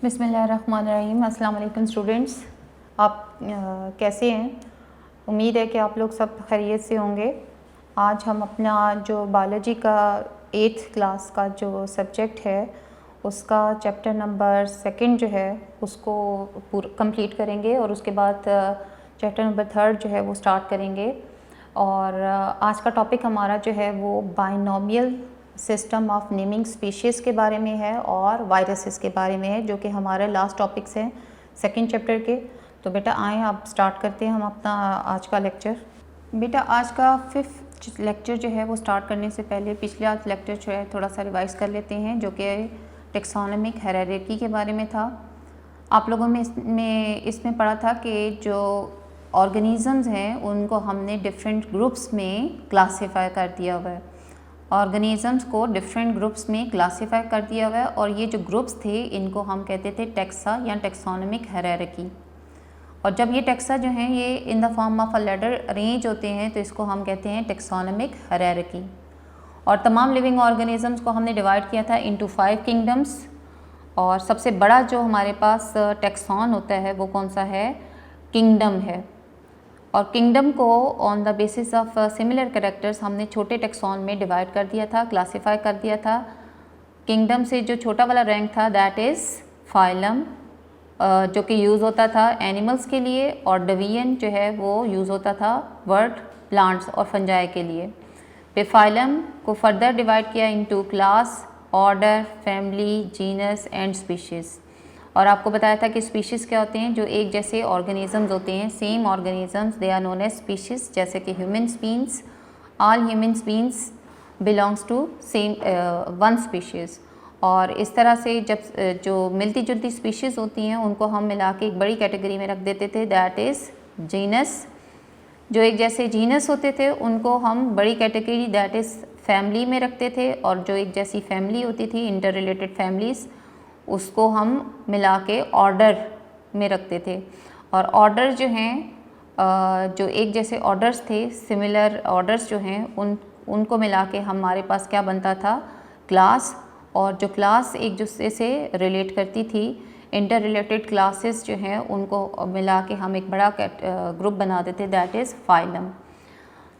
बिस्मिल्लाहिर्रहमानिर्रहीम। अस्सलाम वालेकुम स्टूडेंट्स, आप कैसे हैं? उम्मीद है कि आप लोग सब खैरियत से होंगे। आज हम अपना जो बायोलॉजी का 8th क्लास का जो सब्जेक्ट है उसका चैप्टर नंबर 2 जो है उसको पूरा कंप्लीट करेंगे और उसके बाद चैप्टर नंबर 3 जो है वो स्टार्ट करेंगे। और आज का टॉपिक हमारा जो है वो binomial system of naming species के बारे में है और वायरसेस के बारे में है, जो कि हमारे लास्ट टॉपिक्स हैं 2nd चैप्टर के। तो बेटा आएँ आप स्टार्ट करते हैं हम अपना आज का लेक्चर। बेटा आज का 5th लेक्चर जो है वो स्टार्ट करने से पहले पिछला लेक्चर जो है थोड़ा सा रिवाइज कर लेते हैं, जो कि टेक्सोनोमिक हायरार्की के बारे में था। आप लोगों में इसमें पढ़ा था कि जो ऑर्गेनिज़म्स हैं उनको हमने डिफरेंट ग्रुप्स में क्लासीफाई कर दिया हुआ है। ऑर्गेनिज़म्स को डिफरेंट ग्रुप्स में क्लासीफाई कर दिया हुआ है और ये जो ग्रुप्स थे इनको हम कहते थे टेक्सा या टेक्सोनोमिक हायरार्की। और जब ये टेक्सा जो हैं ये in the form of a ladder arrange होते हैं तो इसको हम कहते हैं टेक्सोनोमिक हायरार्की। और तमाम लिविंग ऑर्गेनिज़म्स को हमने डिवाइड किया था इनटू 5 किंगडम्स। और सबसे बड़ा जो हमारे पास टेक्सॉन होता है वो कौन सा है? किंगडम है। और किंगडम को on the basis of similar characters हमने छोटे टेक्सॉन में डिवाइड कर दिया था, क्लासीफाई कर दिया था। किंगडम से जो छोटा वाला रैंक था दैट इज़ फाइलम, जो कि यूज़ होता था एनिमल्स के लिए, और डिवीजन जो है वो यूज़ होता था वर्ड, प्लांट्स और फंजाई के लिए। फिर फाइलम को फर्दर डिवाइड किया into class, order, family, genus and species. और आपको बताया था कि स्पीशीज़ क्या होते हैं? जो एक जैसे ऑर्गेनिजम्स होते हैं, same organisms, they are known as species. जैसे कि human beings, all human beings belongs to same one species. और इस तरह से जब जो मिलती जुलती स्पीशीज़ होती हैं उनको हम मिला के एक बड़ी कैटेगरी में रख देते थे, दैट इज़ जीनस। जो एक जैसे जीनस होते थे उनको हम बड़ी कैटेगरी दैट इज़ फैमिली में रखते थे, और जो एक जैसी फैमिली होती थी, इंटर रिलेटेड फैमिलीज़, उसको हम मिला के ऑर्डर में रखते थे। और ऑर्डर जो हैं जो एक जैसे ऑर्डर्स थे, सिमिलर ऑर्डर्स जो हैं उनको मिला के हमारे पास क्या बनता था? क्लास। और जो क्लास एक दूसरे से रिलेट करती थी, इंटर रिलेटेड क्लासेस जो हैं उनको मिला के हम एक बड़ा ग्रुप बना देते, दैट इज़ फाइलम।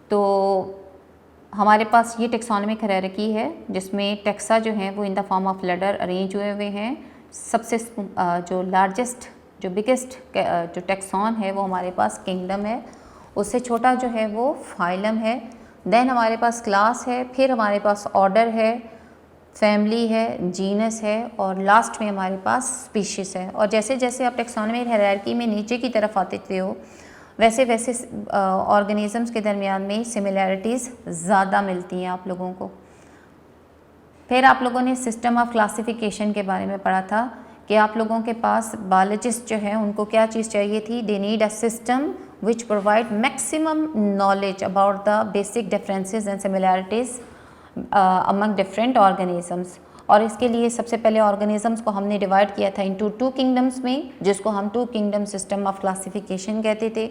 तो हमारे पास ये टेक्सोनोमिक हायरार्की है जिसमें टेक्सा जो हैं वो in the form of ladder arrange हुए हुए हैं। सबसे जो लार्जेस्ट, जो बिगेस्ट जो टेक्सॉन है वो हमारे पास किंगडम है, उससे छोटा जो है वो फाइलम है। देन हमारे पास क्लास है, फिर हमारे पास ऑर्डर है, फैमिली है, जीनस है, और लास्ट में हमारे पास स्पीशीज़ है। और जैसे जैसे आप टेक्सोनोमिक हायरार्की में नीचे की तरफ आते हो वैसे वैसे ऑर्गेनिज़म्स के दरमियान में सिमिलैरिटीज़ ज़्यादा मिलती हैं आप लोगों को। फिर आप लोगों ने सिस्टम ऑफ क्लासिफिकेशन के बारे में पढ़ा था कि आप लोगों के पास बायोलॉजिस्ट जो हैं उनको क्या चीज़ चाहिए थी? They need a system which provide maximum knowledge about the basic differences and similarities among different organisms. और इसके लिए सबसे पहले ऑर्गेनिज़म्स को हमने डिवाइड किया था इनटू 2 किंगडम्स में, जिसको हम 2 किंगडम सिस्टम ऑफ क्लासिफिकेशन कहते थे,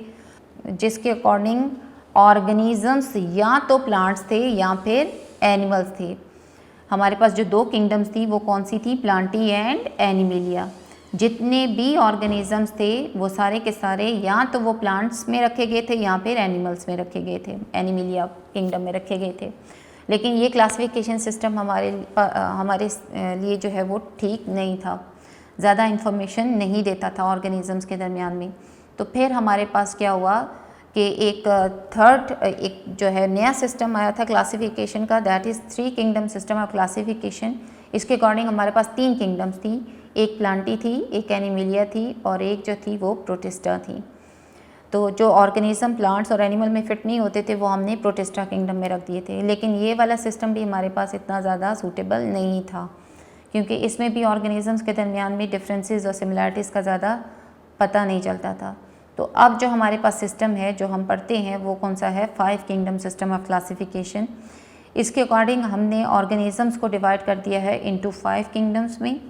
जिसके अकॉर्डिंग ऑर्गेनिज़म्स या तो प्लांट्स थे या फिर एनिमल्स थे। हमारे पास जो 2 किंगडम्स थी वो कौन सी थी? Plantae and Animalia. जितने भी ऑर्गेनिज़म्स थे वो सारे के सारे या तो वो प्लांट्स में रखे गए थे या फिर एनिमल्स में रखे गए थे, एनिमिलिया किंगडम में रखे गए थे। लेकिन ये क्लासिफिकेशन सिस्टम हमारे लिए जो है वो ठीक नहीं था, ज़्यादा इन्फॉर्मेशन नहीं देता था ऑर्गेनिज़म्स के दरमियान में। तो फिर हमारे पास क्या हुआ कि एक जो है नया सिस्टम आया था क्लासिफिकेशन का, that is 3 kingdom system of classification. इसके अकॉर्डिंग हमारे पास 3 किंगडम्स थी, एक प्लांटी थी, एक एनिमिलिया थी, और एक जो थी वो प्रोटिस्टा थी। तो जो ऑर्गेनिज़म प्लांट्स और एनिमल में फिट नहीं होते थे वो हमने प्रोटिस्टा किंगडम में रख दिए थे। लेकिन ये वाला सिस्टम भी हमारे पास इतना ज़्यादा सूटेबल नहीं था, क्योंकि इसमें भी ऑर्गेनिज़म्स के दरमियान में डिफरेंसेस और सिमिलैरिटीज़ का ज़्यादा पता नहीं चलता था। तो अब जो हमारे पास सिस्टम है जो हम पढ़ते हैं वो कौन सा है? 5 किंगडम सिस्टम ऑफ क्लासिफिकेशन। इसके अकॉर्डिंग हमने ऑर्गेनिज़म्स को डिवाइड कर दिया है इनटू 5 किंगडम्स में।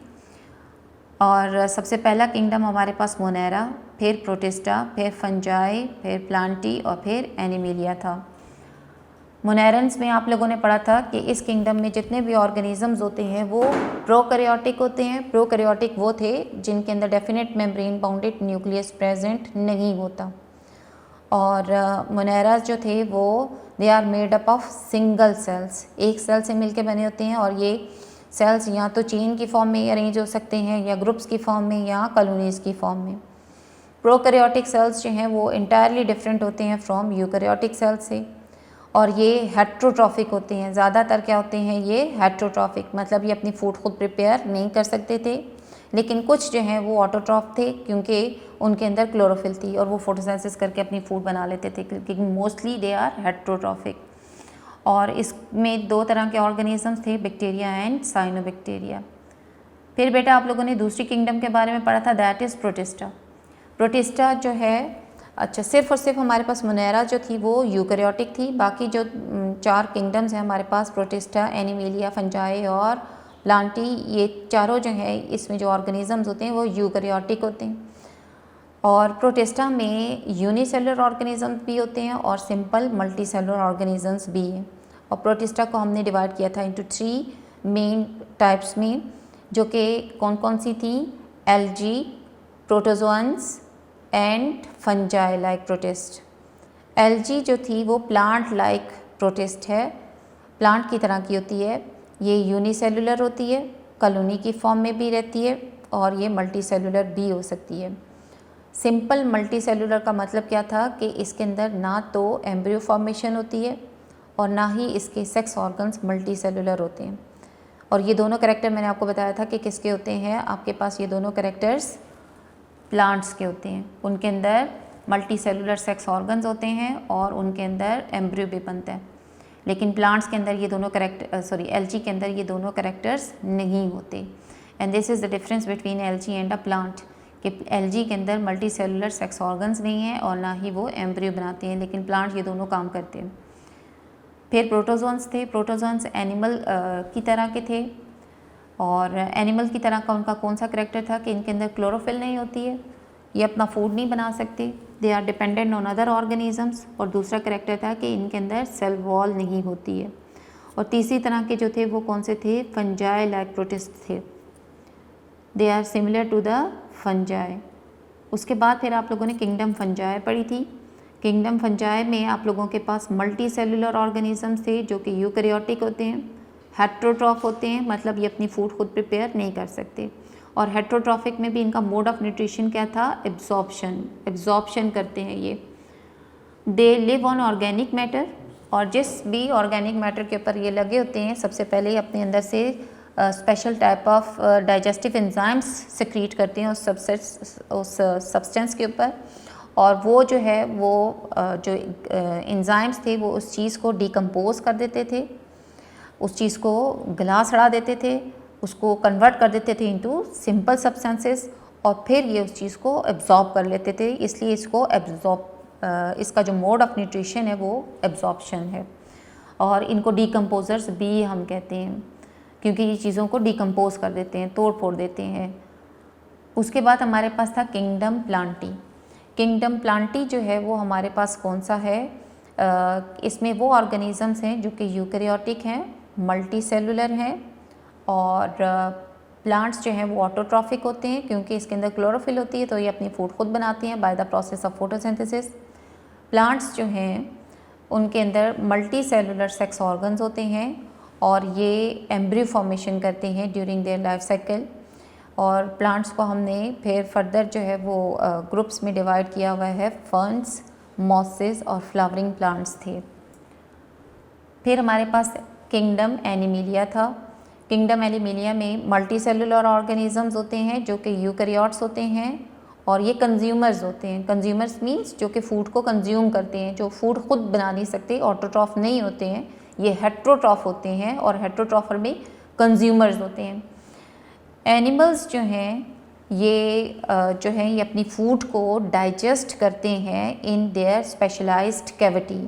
और सबसे पहला किंगडम हमारे पास मोनेरा, फिर प्रोटिस्टा, फिर फंजाई, फिर प्लांटी और फिर एनिमिलिया था। मोनेरन्स में आप लोगों ने पढ़ा था कि इस किंगडम में जितने भी ऑर्गेनिजम्स होते हैं वो प्रोकैरियोटिक होते हैं। प्रोकैरियोटिक वो थे जिनके अंदर definite membrane bounded nucleus present नहीं होता, और मोनेरास जो थे वो they are made up of single cells, एक सेल से मिलके बने होते हैं, और ये सेल्स या तो चेन की फॉर्म में अरेंज हो सकते हैं या ग्रुप्स की फॉर्म में या कॉलोनीज की फॉर्म में। प्रोकैरियोटिक सेल्स जो हैं वो इंटायरली डिफरेंट होते हैं फ्रॉम यूकैरियोटिक सेल्स से, और ये हेट्रोट्रॉफिक होते हैं। ज़्यादातर क्या होते हैं ये हेट्रोट्रॉफिक, मतलब ये अपनी फूड खुद प्रिपेयर नहीं कर सकते थे, लेकिन कुछ जो हैं वो ऑटोट्रॉफ थे क्योंकि उनके अंदर क्लोरोफिल थी और वो फोटोसिंथेसिस करके अपनी फूड बना लेते थे, क्योंकि मोस्टली दे आर हेट्रोट्रॉफिक। और इसमें दो तरह के ऑर्गेनिजम्स थे, बैक्टीरिया एंड साइनोबैक्टीरिया। फिर बेटा आप लोगों ने दूसरी किंगडम के बारे में पढ़ा था, दैट इज़ प्रोटिस्टा। प्रोटिस्टा जो है, अच्छा सिर्फ और सिर्फ हमारे पास मोनेरा जो थी वो यूकैरियोटिक थी, बाकी जो 4 किंगडम्स हैं हमारे पास, प्रोटिस्टा, एनिमेलिया, फंजाई और प्लांटी, ये चारों जो है इसमें जो ऑर्गेनिजम्स होते हैं वो यूकैरियोटिक होते हैं। और प्रोटिस्टा में यूनिसेलुलर ऑर्गेनिजम्स भी होते हैं और सिंपल मल्टीसेलुलर ऑर्गेनिजम्स भी हैं। और प्रोटिस्टा को हमने डिवाइड किया था इंटू 3 मेन टाइप्स में, जो कि कौन कौन सी थी, algae, protozoans and fungi like protist. Algae जो थी वो प्लांट लाइक प्रोटिस्ट है, प्लांट की तरह की होती है, ये यूनिसेलुलर होती है, कॉलोनी की फॉर्म में भी रहती है, और ये मल्टीसेलुलर भी हो सकती है। सिंपल मल्टीसेलुलर का मतलब क्या था कि इसके अंदर ना तो एम्ब्रियो फॉर्मेशन होती है और ना ही इसके सेक्स ऑर्गन्स मल्टीसेलुलर होते हैं। और ये दोनों कैरेक्टर मैंने आपको बताया था कि किसके होते हैं, आपके पास ये दोनों कैरेक्टर्स प्लांट्स के होते हैं, उनके अंदर मल्टीसेलुलर सेक्स ऑर्गन्स होते हैं और उनके अंदर एम्ब्रियो भी बनता है। लेकिन प्लांट्स के अंदर ये दोनों एल्गी के अंदर ये दोनों कैरेक्टर्स नहीं होते। And this is the difference between algae and a plant, कि एल्गी के अंदर मल्टीसेलुलर सेक्स ऑर्गन्स नहीं है और ना ही वो एम्ब्रियो बनाते हैं, लेकिन प्लांट ये दोनों काम करते हैं। फिर प्रोटोजोन्स थे, प्रोटोजोन्स एनिमल की तरह के थे, और एनिमल की तरह का उनका कौन सा करेक्टर था कि इनके अंदर क्लोरोफिल नहीं होती है, ये अपना फूड नहीं बना सकते, they are dependent on other organisms. और दूसरा करेक्टर था कि इनके अंदर सेल वॉल नहीं होती है। और तीसरी तरह के जो थे वो कौन से थे, फंजाई लाइक प्रोटिस्ट थे, they are similar to the fungi. उसके बाद फिर आप लोगों ने किंगडम फंजाई पढ़ी थी। किंगडम फंजाई में आप लोगों के पास मल्टी सेलुलर ऑर्गेनिजम्स थे जो कि यूकैरियोटिक होते हैं, हेट्रोट्रॉफ होते हैं, मतलब ये अपनी फूड खुद प्रिपेयर नहीं कर सकते। और हेट्रोट्रॉफिक में भी इनका मोड ऑफ न्यूट्रिशन क्या था, एब्जॉर्प्शन करते हैं ये। They live on organic matter, और जिस भी ऑर्गेनिक मैटर के ऊपर ये लगे होते हैं सबसे पहले ही अपने अंदर से special type of digestive enzymes secrete करते हैं उस सब्सटेंस के ऊपर, और वो जो है वो जो एंजाइम्स थे वो उस चीज़ को डिकम्पोज कर देते थे, उस चीज़ को गला सड़ा देते थे, उसको कन्वर्ट कर देते थे इनटू सिंपल सब्सटेंसेस, और फिर ये उस चीज़ को एब्जॉर्ब कर लेते थे। इसलिए इसको इसका जो मोड ऑफ न्यूट्रिशन है वो एब्जॉर्प्शन है, और इनको डिकम्पोजर्स भी हम कहते हैं क्योंकि ये चीज़ों को डिकम्पोज कर देते हैं, तोड़ फोड़ देते हैं। उसके बाद हमारे पास था किंगडम प्लांटी। किंगडम प्लांटी जो है वो हमारे पास कौन सा है, इसमें वो ऑर्गेनिजम्स हैं जो कि यूकैरियोटिक हैं, मल्टी सेलुलर हैं, और प्लांट्स जो हैं वो ऑटोट्रॉफिक होते हैं क्योंकि इसके अंदर क्लोरोफिल होती है, तो ये अपनी फूड खुद बनाती हैं by the process of photosynthesis. Plants जो हैं उनके अंदर मल्टी सेलुलर सेक्स ऑर्गन्स होते हैं और ये एम्ब्रियो फॉर्मेशन करते हैं ड्यूरिंग देयर लाइफ साइकिल। और प्लांट्स को हमने फिर फर्दर जो है वो ग्रुप्स में डिवाइड किया हुआ है, फर्न्स, मॉसेस और फ्लावरिंग प्लांट्स थे। फिर हमारे पास किंगडम एनिमेलिया था। किंगडम एनिमेलिया में मल्टी सेलुलर ऑर्गेनिजम्स होते हैं जो कि यूकैरियोट्स होते हैं, और ये कंज्यूमर्स होते हैं। कंज्यूमर्स मीन्स जो कि फूड को कंज्यूम करते हैं, जो फूड खुद बना नहीं सकते, ऑटोट्रॉफ नहीं होते हैं, ये हेट्रोट्रॉफ होते हैं, और हेट्रोट्रॉफर में कंज्यूमर्स होते हैं। एनिमल्स जो हैं ये अपनी फूड को डाइजेस्ट करते हैं इन देयर स्पेशलाइज्ड कैविटी।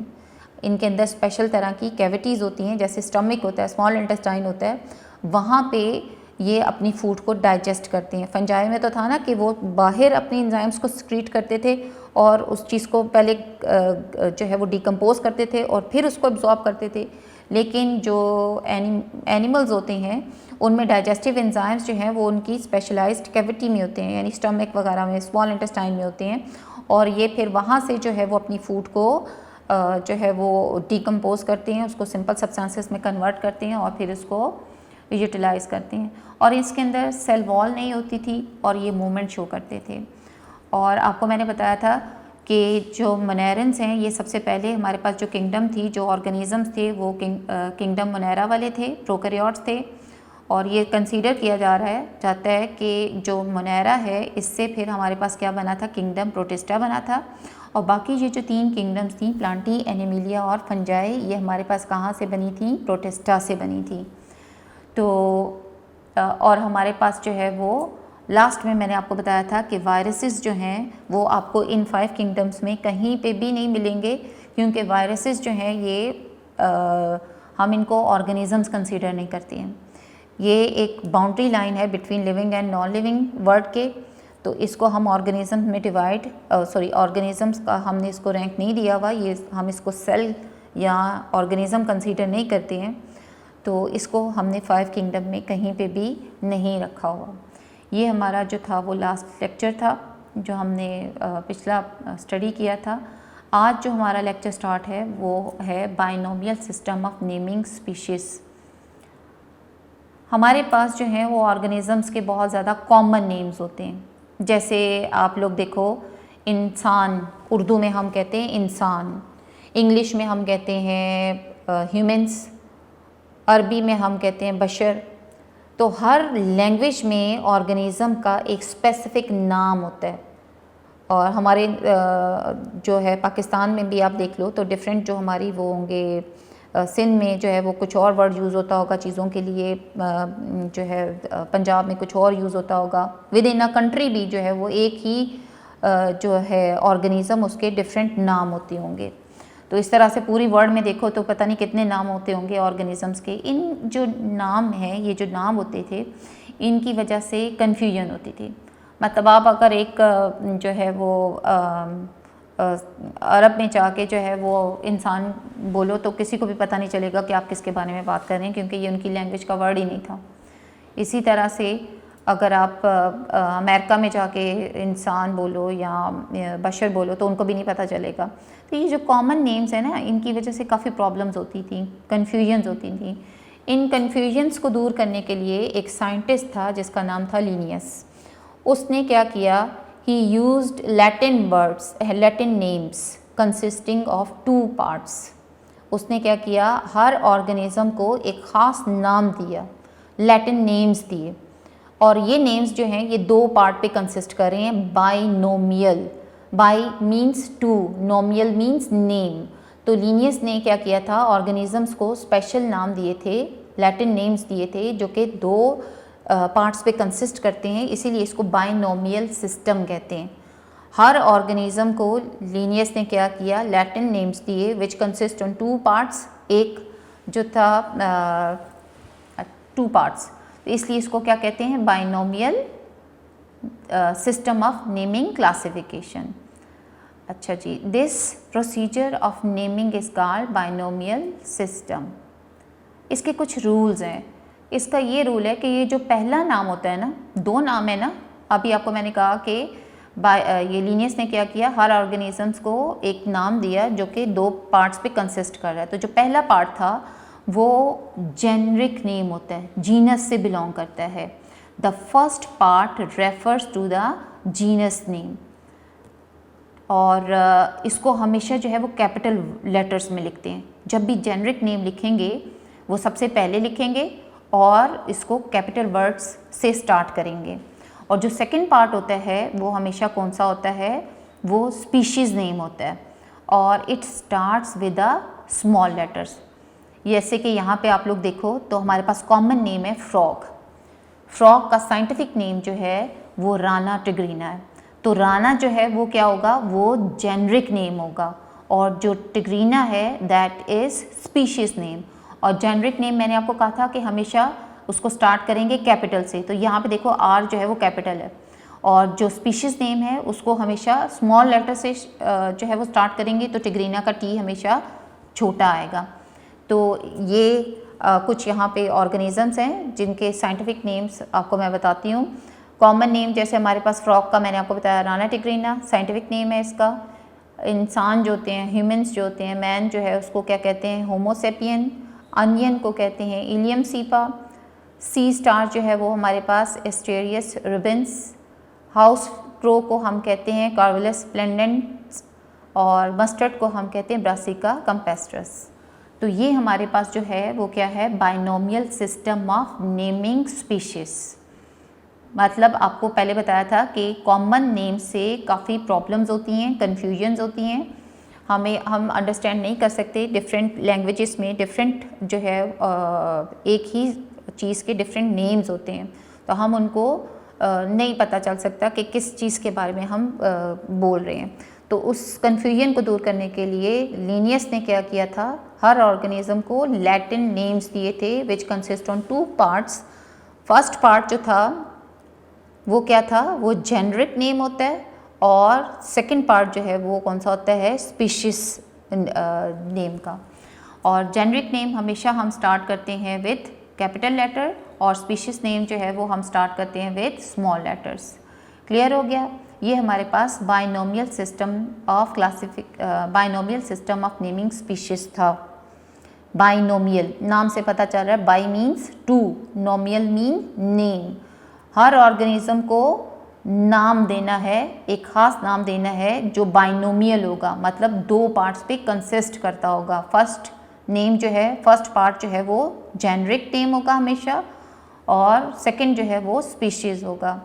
इनके अंदर स्पेशल तरह की कैविटीज़ होती हैं, जैसे स्टमक होता है, स्मॉल इंटेस्टाइन होता है, वहाँ पे ये अपनी फूड को डाइजेस्ट करते हैं। फंजाई में तो था ना कि वो बाहर अपनी एंजाइम्स को सिक्रीट करते थे और उस चीज़ को पहले जो है वो डिकम्पोज करते थे और फिर उसको एब्जॉर्ब करते थे। लेकिन जो एनिमल्स होते हैं उनमें डाइजेस्टिव एंजाइम्स जो हैं वो उनकी स्पेशलाइज्ड कैविटी में होते हैं, यानी स्टमक वगैरह में, स्मॉल इंटेस्टाइन में होते हैं, और ये फिर वहाँ से जो है वो अपनी फूड को जो है वो डिकम्पोज करते हैं, उसको सिंपल सब्सटेंसेस में कन्वर्ट करते हैं और फिर उसको यूटिलाइज़ करते हैं। और इसके अंदर सेल वॉल नहीं होती थी और ये मूवमेंट शो करते थे। और आपको मैंने बताया था कि जो मोनेरन्स हैं ये सबसे पहले हमारे पास जो किंगडम थी, जो ऑर्गेनिजम्स थे वो किंगडम मोनेरा वाले थे, प्रोकैरियोट्स थे। और ये कंसीडर किया जाता है कि जो मोनेरा है इससे फिर हमारे पास क्या बना था, किंगडम प्रोटिस्टा बना था। और बाकी ये जो 3 किंगडम्स थी, प्लांटी, एनिमिलिया और फंजाई, ये हमारे पास कहाँ से बनी थी, प्रोटिस्टा से बनी थी। तो और हमारे पास जो है वो लास्ट में मैंने आपको बताया था कि वायरसेस जो हैं वो आपको इन 5 किंगडम्स में कहीं पे भी नहीं मिलेंगे, क्योंकि वायरसेस जो हैं ये हम इनको ऑर्गेनिजम्स कंसीडर नहीं करते हैं। ये एक बाउंड्री लाइन है between living and non living world के, तो इसको हम ऑर्गेनिज्म में ऑर्गेनिजम्स का हमने इसको रैंक नहीं दिया हुआ, ये हम इसको सेल या ऑर्गेनिज्म कंसीडर नहीं करते हैं, तो इसको हमने 5 किंगडम में कहीं पे भी नहीं रखा हुआ। ये हमारा जो था वो लास्ट लेक्चर था जो हमने पिछला स्टडी किया था। आज जो हमारा लेक्चर स्टार्ट है वो है binomial system of naming species. हमारे पास जो है वो ऑर्गेनिजम्स के बहुत ज़्यादा कॉमन नेम्स होते हैं। जैसे आप लोग देखो, इंसान उर्दू में हम कहते हैं इंसान, इंग्लिश में हम कहते हैं ह्यूमन्स, अरबी में हम कहते हैं बशर। तो हर लैंग्वेज में ऑर्गेनिज़म का एक स्पेसिफिक नाम होता है। और हमारे जो है पाकिस्तान में भी आप देख लो तो डिफरेंट जो हमारी वो होंगे, सिंध में जो है वो कुछ और वर्ड यूज़ होता होगा चीज़ों के लिए, जो है पंजाब में कुछ और यूज़ होता होगा। विद इन अ कंट्री भी जो है वो एक ही जो है ऑर्गेनिज़म, उसके डिफरेंट नाम होते होंगे। तो इस तरह से पूरी वर्ल्ड में देखो तो पता नहीं कितने नाम होते होंगे ऑर्गेनिजम्स के। इन जो नाम हैं, ये जो नाम होते थे, इनकी वजह से कन्फ्यूजन होती थी। मतलब आप अगर एक जो है वो अरब में जाके जो है वो इंसान बोलो तो किसी को भी पता नहीं चलेगा कि आप किसके बारे में बात कर रहे हैं, क्योंकि ये उनकी लैंग्वेज का वर्ड ही नहीं था। इसी तरह से अगर आप अमेरिका में जाके इंसान बोलो या बशर बोलो तो उनको भी नहीं पता चलेगा। तो ये जो कॉमन नेम्स हैं ना, इनकी वजह से काफ़ी प्रॉब्लम्स होती थी, कन्फ्यूजन्स होती थी। इन कन्फ्यूजन्स को दूर करने के लिए एक साइंटिस्ट था जिसका नाम था लिनियस। उसने क्या किया, ही used Latin names consisting of 2 parts. उसने क्या किया, हर ऑर्गेनिज्म को एक ख़ास नाम दिया, लैटिन नेम्स दिए। और ये नेम्स जो हैं ये 2 पार्ट पे कंसिस्ट कर रहे हैं। Binomial, by means 2, नोमियल means name. तो लिनियस ने क्या किया था, ऑर्गेनिजम्स को स्पेशल नाम दिए थे, लैटिन नेम्स दिए थे जो कि 2 पार्ट्स पे कंसिस्ट करते हैं, इसीलिए इसको बाइनोमियल सिस्टम कहते हैं। हर ऑर्गेनिज्म को लिनियस ने क्या किया, लैटिन नेम्स दिए विच कंसिस्ट ऑन 2 पार्ट्स। एक जो था 2 पार्ट्स, तो इसलिए इसको क्या कहते हैं, binomial system of naming classification. अच्छा जी, this procedure of naming is called binomial system. इसके कुछ रूल्स हैं। इसका ये रूल है कि ये जो पहला नाम होता है ना, 2 नाम है ना, अभी आपको मैंने कहा कि ये लिनियस ने क्या किया, हर ऑर्गेनिजम्स को एक नाम दिया जो कि 2 पार्ट्स पे कंसिस्ट कर रहा है। तो जो पहला पार्ट था वो जेनरिक नेम होता है, जीनस से बिलोंग करता है। The first part refers to the genus name, और इसको हमेशा जो है वो कैपिटल लेटर्स में लिखते हैं। जब भी जेनरिक नेम लिखेंगे वो सबसे पहले लिखेंगे और इसको कैपिटल वर्ड्स से स्टार्ट करेंगे। और जो सेकंड पार्ट होता है वो हमेशा कौन सा होता है, वो स्पीशीज़ नेम होता है, और it starts with the small letters. जैसे कि यहाँ पे आप लोग देखो तो हमारे पास कॉमन नेम है फ्रॉग। फ्रॉग का साइंटिफिक नेम जो है वो राना टिग्रीना है। तो राना जो है वो क्या होगा, वो जेनरिक नेम होगा, और जो टिग्रीना है दैट इज़ स्पीशीज़ नेम। और जेनरिक नेम मैंने आपको कहा था कि हमेशा उसको स्टार्ट करेंगे कैपिटल से। तो यहाँ पे देखो आर जो है वो कैपिटल है, और जो स्पीशीज़ नेम है उसको हमेशा स्मॉल लेटर से जो है वो स्टार्ट करेंगे, तो टिग्रीना का टी हमेशा छोटा आएगा। तो ये कुछ यहाँ पे ऑर्गेनिजम्स हैं जिनके साइंटिफिक नेम्स आपको मैं बताती हूँ। कॉमन नेम जैसे हमारे पास फ्रॉग का मैंने आपको बताया राना टिग्रीना, साइंटिफिक नेम है इसका। इंसान जो होते हैं, ह्यूमंस जो होते हैं, मैन जो है उसको क्या कहते हैं, होमो सेपियन। अनियन को कहते हैं इलियम सीपा। सी स्टार जो है वो हमारे पास एस्टेरियस रुबिन्स। हाउस क्रो को हम कहते हैं कार्वेलस स्प्लेंडेंस, और मस्टर्ड को हम कहते हैं ब्रासिका कैम्पेस्ट्रस। तो ये हमारे पास जो है वो क्या है, binomial system of naming species. मतलब आपको पहले बताया था कि कॉमन नेम से काफ़ी प्रॉब्लम्स होती हैं, कन्फ्यूजन्स होती हैं, हम अंडरस्टैंड नहीं कर सकते। डिफरेंट लैंग्वेजेस में डिफरेंट जो है एक ही चीज़ के डिफरेंट नेम्स होते हैं, तो हम उनको नहीं पता चल सकता कि किस चीज़ के बारे में हम बोल रहे हैं। तो उस कन्फ्यूजन को दूर करने के लिए लिनियस ने क्या किया था, हर ऑर्गेनिज्म को लैटिन नेम्स दिए थे which consist on 2 parts. First part जो था वो क्या था, वो जेनरिक नेम होता है, और सेकंड पार्ट जो है वो कौन सा होता है, स्पीशीज़ नेम का। और जेनरिक नेम हमेशा हम स्टार्ट करते हैं विथ कैपिटल लेटर, और स्पीशीज़ नेम जो है वो हम स्टार्ट करते हैं विथ स्मॉल लेटर्स। क्लियर हो गया? ये हमारे पास binomial system of naming species था। बाइनोमियल नाम से पता चल रहा है, bi means two, nomial mean name. हर ऑर्गेनिज्म को नाम देना है, एक ख़ास नाम देना है जो बाइनोमियल होगा, मतलब 2 पार्ट्स पे कंसिस्ट करता होगा। फर्स्ट नेम जो है, फर्स्ट पार्ट जो है वो जेनरिक नेम होगा हमेशा, और सेकंड जो है वो स्पीशीज़ होगा।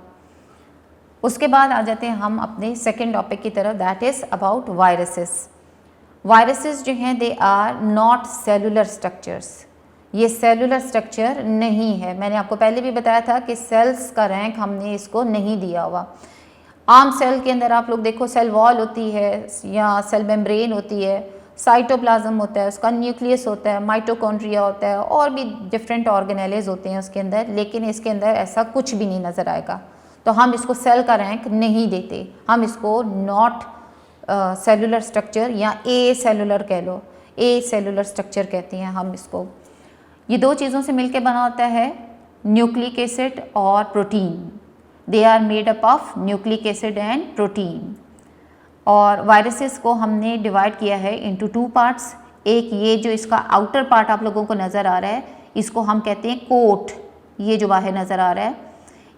उसके बाद आ जाते हैं हम अपने सेकंड टॉपिक की तरफ, that is about viruses. Viruses जो हैं they are not cellular structures. ये सेलुलर स्ट्रक्चर नहीं है। मैंने आपको पहले भी बताया था कि सेल्स का रैंक हमने इसको नहीं दिया हुआ। आम सेल के अंदर आप लोग देखो, सेल वॉल होती है या सेल मेम्ब्रेन होती है, साइटोप्लाज्म होता है, उसका न्यूक्लियस होता है, माइटोकॉन्ड्रिया होता है, और भी डिफरेंट ऑर्गेनेलेज होते हैं उसके अंदर, लेकिन इसके अंदर ऐसा कुछ भी नहीं नज़र आएगा। तो हम इसको सेल का रैंक नहीं देते, हम इसको नॉट सेलुलर स्ट्रक्चर या ए सेलुलर कह लो, ए सेलुलर स्ट्रक्चर कहते हैं हम इसको। ये 2 चीज़ों से मिलकर बना होता है, न्यूक्लिक एसिड और protein. They are made up of nucleic acid and protein. और वायरसेस को हमने डिवाइड किया है इनटू 2 पार्ट्स। एक ये जो इसका आउटर पार्ट आप लोगों को नज़र आ रहा है, इसको हम कहते हैं कोट। ये जो बाहर नज़र आ रहा है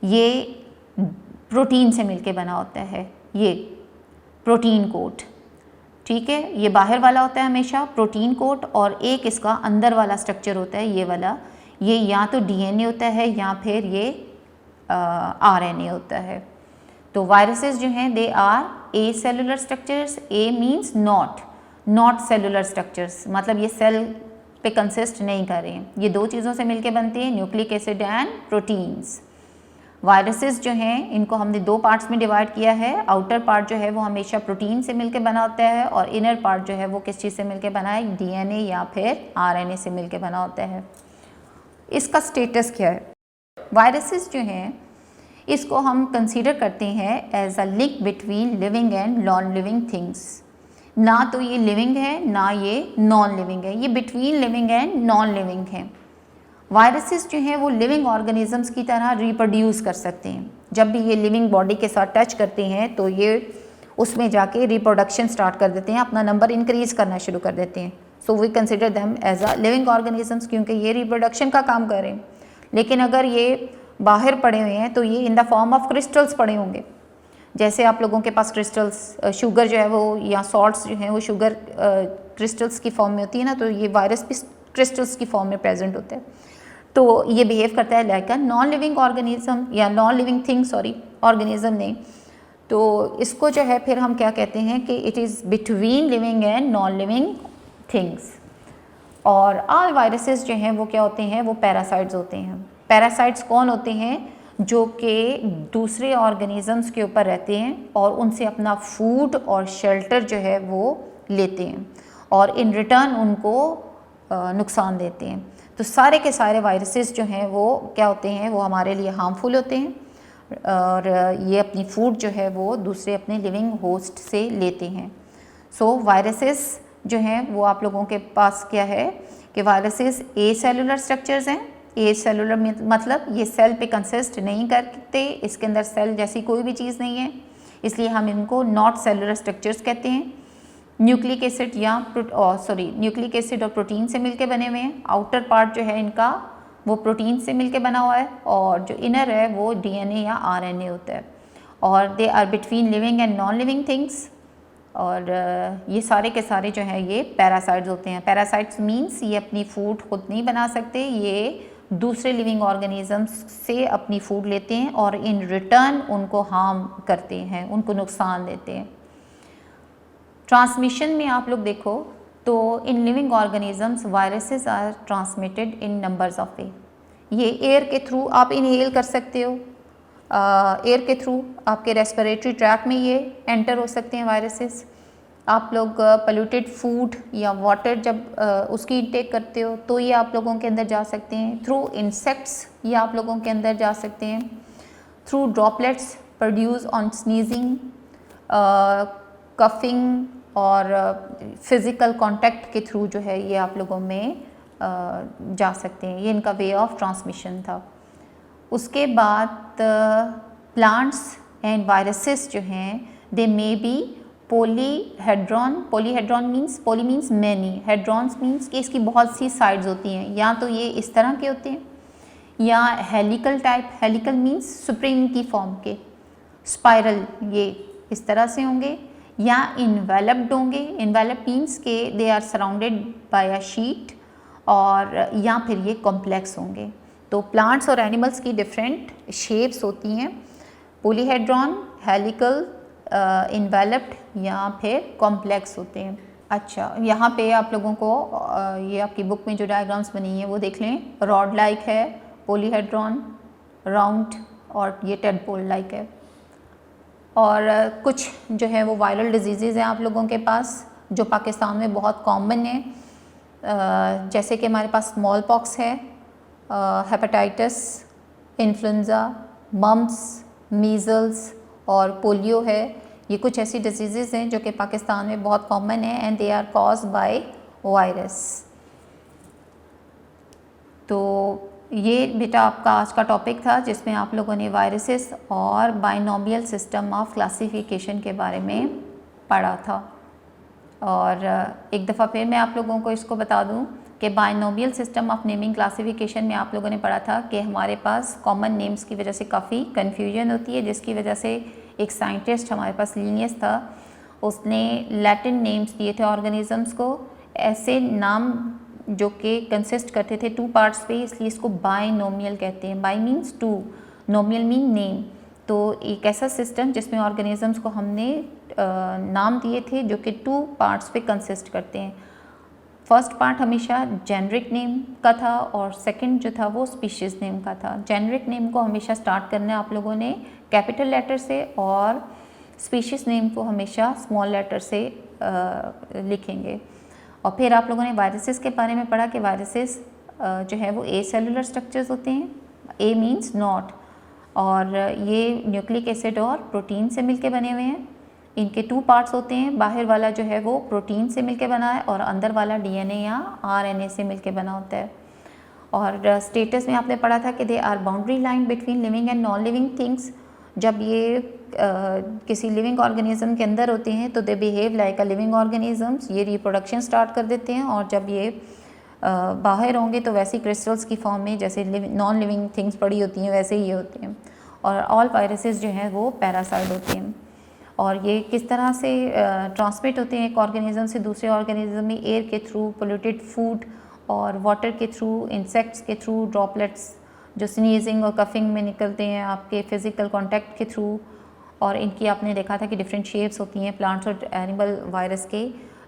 ये प्रोटीन से मिलके बना होता है, ये प्रोटीन कोट। ठीक है, ये बाहर वाला होता है हमेशा प्रोटीन कोट, और एक इसका अंदर वाला स्ट्रक्चर होता है ये वाला, ये या तो डीएनए होता है या फिर ये आरएनए होता है। तो वायरसेस जो हैं they are a cellular structures. A means not cellular structures, मतलब ये सेल पे कंसिस्ट नहीं कर रहे हैं। ये 2 चीज़ों से मिलके बनते हैं, nucleic acid and proteins. Viruses जो हैं इनको हमने 2 पार्ट्स में डिवाइड किया है। आउटर पार्ट जो है वो हमेशा प्रोटीन से मिलकर बना होता है, और इनर पार्ट जो है वो किस चीज़ से मिलकर बना है, डीएनए या फिर आरएनए से मिलकर बना होता है। इसका स्टेटस क्या है? वायरसेस जो हैं इसको हम कंसीडर करते हैं as a link between living and non living things. ना तो ये लिविंग है ना ये नॉन लिविंग है, ये between living and non living है। वायरसेस जो हैं वो लिविंग ऑर्गेनिजम्स की तरह रिप्रोड्यूस कर सकते हैं। जब भी ये लिविंग बॉडी के साथ टच करते हैं तो ये उसमें जाके रिप्रोडक्शन स्टार्ट कर देते हैं, अपना नंबर इंक्रीज करना शुरू कर देते हैं। So we consider them as a living organisms, क्योंकि ये रिप्रोडक्शन का काम कर रहे हैं। लेकिन अगर ये बाहर पड़े हुए हैं तो ये in the form of crystals पड़े होंगे। जैसे आप लोगों के पास क्रिस्टल्स, शुगर जो है वो या सॉल्ट्स जो हैं वो शुगर क्रिस्टल्स की फॉर्म में होती है ना, तो ये वायरस भी क्रिस्टल्स की फॉर्म में प्रेजेंट होता है। तो ये बिहेव करता है like a non living organism या नॉन लिविंग थिंग, ऑर्गेनिज्म नहीं। तो इसको जो है फिर हम क्या कहते हैं कि it is between living and non living things. और ऑल वायरसेस जो हैं वो क्या होते हैं, वो पैरासाइट्स होते हैं। पैरासाइट्स कौन होते हैं? जो कि दूसरे ऑर्गेनिजम्स के ऊपर रहते हैं और उनसे अपना फूड और शेल्टर जो है वो लेते हैं, और इन रिटर्न उनको नुकसान देते हैं। तो सारे के सारे वायरसेस जो हैं वो क्या होते हैं, वो हमारे लिए हार्मफुल होते हैं। और ये अपनी फूड जो है वो दूसरे अपने लिविंग होस्ट से लेते हैं। सो वायरसेस जो हैं वो आप लोगों के पास क्या है कि वायरसेस ए सेलुलर स्ट्रक्चर्स हैं। ए सेलुलर मतलब ये सेल पे कंसिस्ट नहीं करते, इसके अंदर सेल जैसी कोई भी चीज़ नहीं है, इसलिए हम इनको नॉट सेलुलर स्ट्रक्चर्स कहते हैं। न्यूक्लिक एसिड या न्यूक्लिक एसिड और प्रोटीन से मिलके बने हुए हैं। आउटर पार्ट जो है इनका वो प्रोटीन से मिलके बना हुआ है और जो इनर है वो डीएनए या आरएनए होता है। और they are between living and non living things. और ये सारे के सारे जो हैं ये पैरासाइट्स होते हैं। पैरासाइट्स मीन्स ये अपनी फूड खुद नहीं बना सकते, ये दूसरे लिविंग ऑर्गेनिजम्स से अपनी फूड लेते हैं और इन रिटर्न उनको हार्म करते हैं, उनको नुकसान देते हैं। ट्रांसमिशन में आप लोग देखो तो इन living organisms viruses are transmitted in numbers of way. ये एयर के थ्रू आप इनहेल कर सकते हो, एयर के थ्रू आपके रेस्पिरेटरी ट्रैक में ये एंटर हो सकते हैं वायरसेस। आप लोग पोल्यूटेड फूड या वाटर जब उसकी इंटेक करते हो तो ये आप लोगों के अंदर जा सकते हैं। थ्रू इंसेक्ट्स ये आप लोगों के अंदर जा सकते हैं। Through droplets produce on sneezing, coughing और फिज़िकल कांटेक्ट के थ्रू जो है ये आप लोगों में जा सकते हैं। ये इनका वे ऑफ ट्रांसमिशन था। उसके बाद प्लांट्स एंड वायरसेस जो हैं they may be polyhedron. Polyhedron means, poly means many, hedrons means कि इसकी बहुत सी साइड्स होती हैं। या तो ये इस तरह के होते हैं या helical type, helical means spring की फॉर्म के, स्पाइरल ये इस तरह से होंगे, या इन्वेलप्ड होंगे। इन्वेलप मीन्स के they are surrounded by a sheet, और या फिर ये कॉम्प्लेक्स होंगे। तो प्लांट्स और एनिमल्स की डिफरेंट शेप्स होती हैं, पॉलीहेड्रॉन, हेलिकल, इन्वेलप्ड या फिर कॉम्प्लेक्स होते हैं। अच्छा, यहाँ पे आप लोगों को ये आपकी बुक में जो डायग्राम्स बनी हैं वो देख लें। रॉड लाइक है पॉलीहेड्रॉन, राउंड, और ये टेडपोल लाइक है। और कुछ जो है वो वायरल डिजीज़ हैं आप लोगों के पास जो पाकिस्तान में बहुत कॉमन है, जैसे कि हमारे पास स्मॉल पॉक्स है, हेपेटाइटिस, इन्फ्लुएंज़ा, मम्प्स, मीज़ल्स और पोलियो है। ये कुछ ऐसी डिजीज़ हैं जो कि पाकिस्तान में बहुत कॉमन है and they are caused by virus. तो ये बेटा आपका आज का टॉपिक था जिसमें आप लोगों ने वायरसेस और बाइनोमियल सिस्टम ऑफ क्लासिफिकेशन के बारे में पढ़ा था। और एक दफ़ा फिर मैं आप लोगों को इसको बता दूं कि binomial system of naming classification में आप लोगों ने पढ़ा था कि हमारे पास कॉमन नेम्स की वजह से काफ़ी कन्फ्यूजन होती है, जिसकी वजह से एक साइंटिस्ट हमारे पास लीनियस था, उसने लैटिन नेम्स दिए थे ऑर्गेनिजम्स को, ऐसे नाम जो कि कंसिस्ट करते थे टू पार्ट्स पे, इसलिए इसको बाइनोमियल कहते हैं। Bi means two, nomial mean name. तो एक ऐसा सिस्टम जिसमें ऑर्गेनिजम्स को हमने नाम दिए थे जो कि टू पार्ट्स पे कंसिस्ट करते हैं। फर्स्ट पार्ट हमेशा जेनरिक नेम का था और सेकंड जो था वो स्पीशीज़ नेम का था। जेनरिक नेम को हमेशा स्टार्ट करना है आप लोगों ने कैपिटल लेटर से, और स्पीशीज़ नेम को हमेशा स्मॉल लेटर से लिखेंगे। और फिर आप लोगों ने वायरसेस के बारे में पढ़ा कि वायरसेस जो है वो ए सेलुलर स्ट्रक्चर्स होते हैं, ए मीन्स नॉट, और ये न्यूक्लिक एसिड और प्रोटीन से मिलके बने हुए हैं। इनके टू पार्ट्स होते हैं, बाहर वाला जो है वो प्रोटीन से मिलके बना है और अंदर वाला डीएनए या आरएनए से मिलके बना होता है। और स्टेटस में आपने पढ़ा था कि they are boundary line between living and non living things. जब ये किसी लिविंग ऑर्गेनिज्म के अंदर होते हैं तो they behave like a living organisms, ये रिप्रोडक्शन स्टार्ट कर देते हैं, और जब ये बाहर होंगे तो वैसी क्रिस्टल्स की फॉर्म में जैसे नॉन लिविंग थिंग्स पड़ी होती हैं वैसे ही होते हैं। और ऑल वायरसेस जो हैं वो पैरासाइट होते हैं। और ये किस तरह से ट्रांसमिट होते हैं एक ऑर्गेनिज्म से दूसरे ऑर्गेनिज्म में? एयर के थ्रू, पोल्यूटेड फूड, और वाटर के थ्रू, इंसेक्ट्स के थ्रू, ड्रॉपलेट्स जो स्नीजिंग और कफिंग में निकलते हैं आपके फिज़िकल कांटेक्ट के थ्रू। और इनकी आपने देखा था कि डिफरेंट शेप्स होती हैं प्लांट्स और एनिमल वायरस के,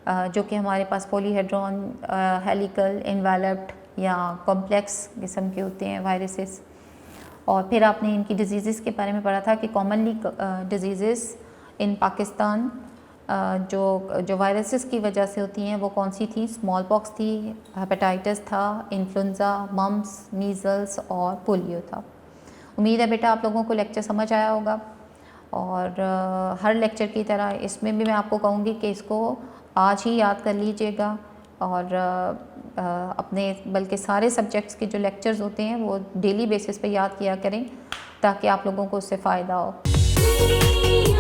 जो कि हमारे पास पॉलीहेड्रॉन, हेलिकल, इन्वेलप्ड या कॉम्प्लेक्स किस्म के होते हैं वायरसेस। और फिर आपने इनकी डिजीज़ के बारे में पढ़ा था कि कॉमनली डिजीज़ इन पाकिस्तान जो वायरसेस की वजह से होती हैं वो कौन सी थी? स्मॉल पॉक्स थी, हेपेटाइटिस था, इन्फ्लुएंज़ा, मम्प्स, मीज़ल्स और पोलियो था। उम्मीद है बेटा आप लोगों को लेक्चर समझ आया होगा। और हर लेक्चर की तरह इसमें भी मैं आपको कहूँगी कि इसको आज ही याद कर लीजिएगा और अपने बल्कि सारे सब्जेक्ट्स के जो लेक्चर्स होते हैं वो डेली बेसिस पे याद किया करें ताकि आप लोगों को उससे फ़ायदा हो।